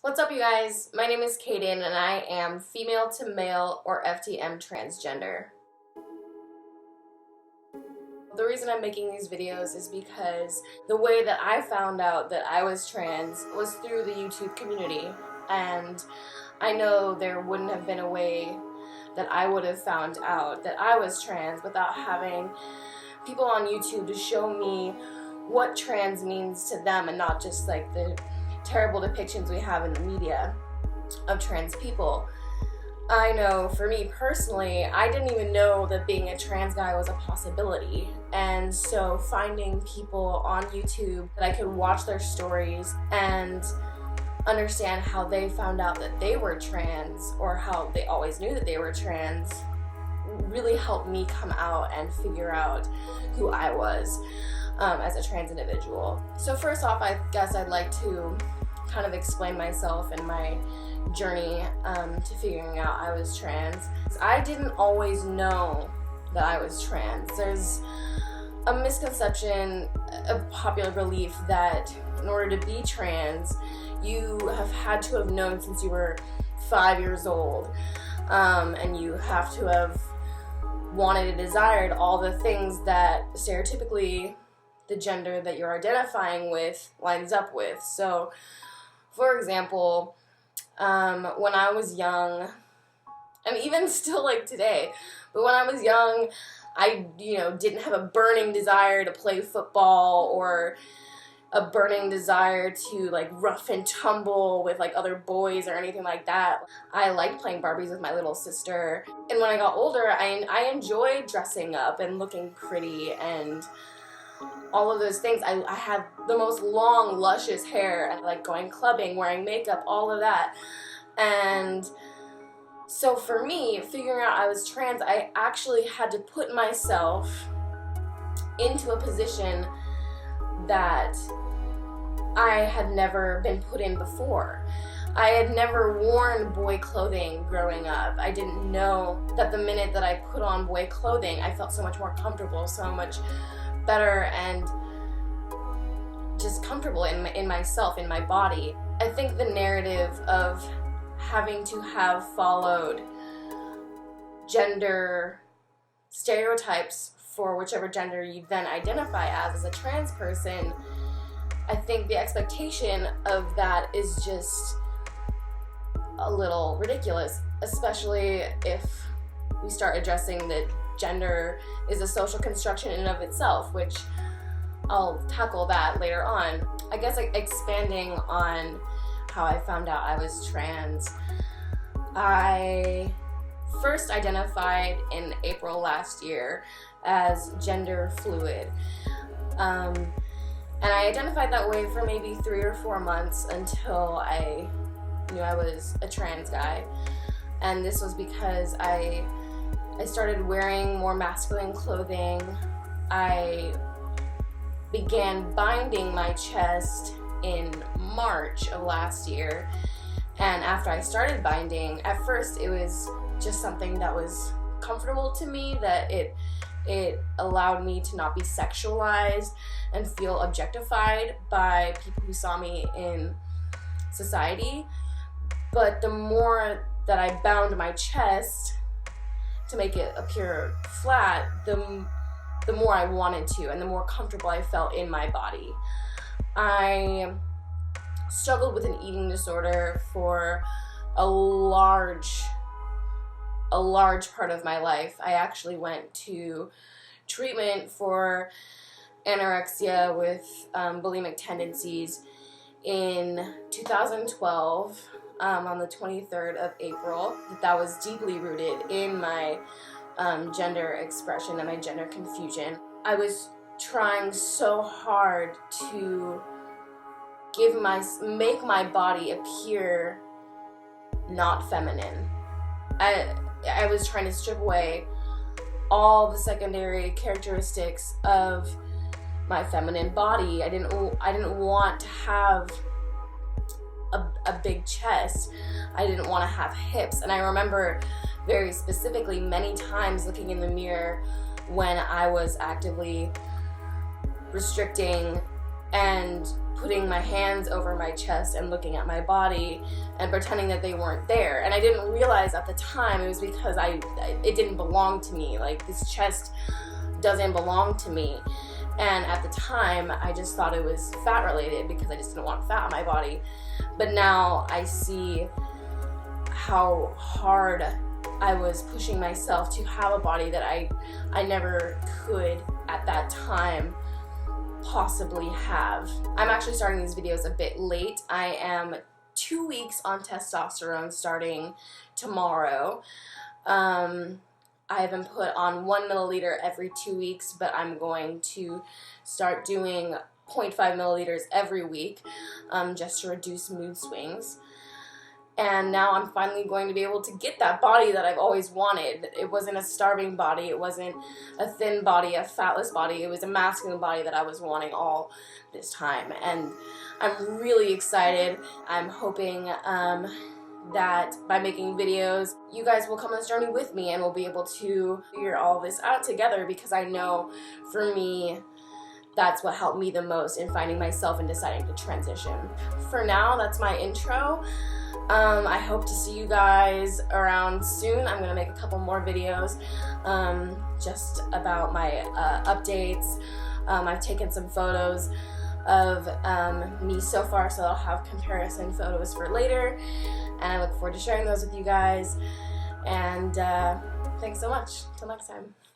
What's up, you guys? My name is Caden and I am female to male or FtM transgender. The reason I'm making these videos is because the way that I found out that I was trans was through the YouTube community, and I know there wouldn't have been a way that I would have found out that I was trans without having people on YouTube to show me what trans means to them and not just like the terrible depictions we have in the media of trans people. I know for me personally, I didn't even know that being a trans guy was a possibility, and so finding people on YouTube that I could watch their stories and understand how they found out that they were trans or how they always knew that they were trans really helped me come out and figure out who I was as a trans individual. So first off, I guess I'd like to kind of explain myself and my journey to figuring out I was trans. I didn't always know that I was trans. There's a misconception, a popular belief that in order to be trans, you have had to have known since you were 5 years old, and you have to have wanted and desired all the things that stereotypically the gender that you're identifying with lines up with. So, for example, when I was young, and even still like today, but when I was young, I didn't have a burning desire to play football or a burning desire to like rough and tumble with like other boys or anything like that. I liked playing Barbies with my little sister, and when I got older, I enjoyed dressing up and looking pretty and all of those things. I had the most long, luscious hair and like going clubbing, wearing makeup, all of that. And so for me, figuring out I was trans, I actually had to put myself into a position that I had never been put in before. I had never worn boy clothing growing up. I didn't know that the minute that I put on boy clothing, I felt so much more comfortable, so much better and just comfortable in myself, in my body. I think the narrative of having to have followed gender stereotypes for whichever gender you then identify as a trans person, I think the expectation of that is just a little ridiculous, especially if we start addressing that gender is a social construction in and of itself, which I'll tackle that later on. I guess like expanding on how I found out I was trans, I first identified in April last year as gender fluid. And I identified that way for maybe 3 or 4 months until I knew I was a trans guy. And this was because I started wearing more masculine clothing. I began binding my chest in March of last year. And after I started binding, at first it was just something that was comfortable to me, that it allowed me to not be sexualized and feel objectified by people who saw me in society. But the more that I bound my chest to make it appear flat, the more I wanted to and the more comfortable I felt in my body. I struggled with an eating disorder for a large part of my life. I actually went to treatment for anorexia with bulimic tendencies in 2012, on the 23rd of April. That was deeply rooted in my gender expression and my gender confusion. I was trying so hard to make my body appear not feminine. I was trying to strip away all the secondary characteristics of my feminine body. I didn't want to have a big chest. I didn't want to have hips. And I remember very specifically many times looking in the mirror when I was actively restricting and putting my hands over my chest and looking at my body and pretending that they weren't there. And I didn't realize at the time it was because it didn't belong to me. Like, this chest doesn't belong to me. And at the time, I just thought it was fat related because I just didn't want fat on my body. But now I see how hard I was pushing myself to have a body that I never could at that time possibly have. I'm actually starting these videos a bit late. I am 2 weeks on testosterone starting tomorrow. I have been put on 1 milliliter every 2 weeks, but I'm going to start doing 0.5 milliliters every week just to reduce mood swings. And now I'm finally going to be able to get that body that I've always wanted. It wasn't a starving body, it wasn't a thin body, a fatless body, it was a masculine body that I was wanting all this time. And I'm really excited. I'm hoping that by making videos, you guys will come on this journey with me and we'll be able to figure all this out together, because I know for me, that's what helped me the most in finding myself and deciding to transition. For now, that's my intro. I hope to see you guys around soon. I'm gonna make a couple more videos just about my updates. I've taken some photos of me so far, so I'll have comparison photos for later, and I look forward to sharing those with you guys. And thanks so much. Till next time.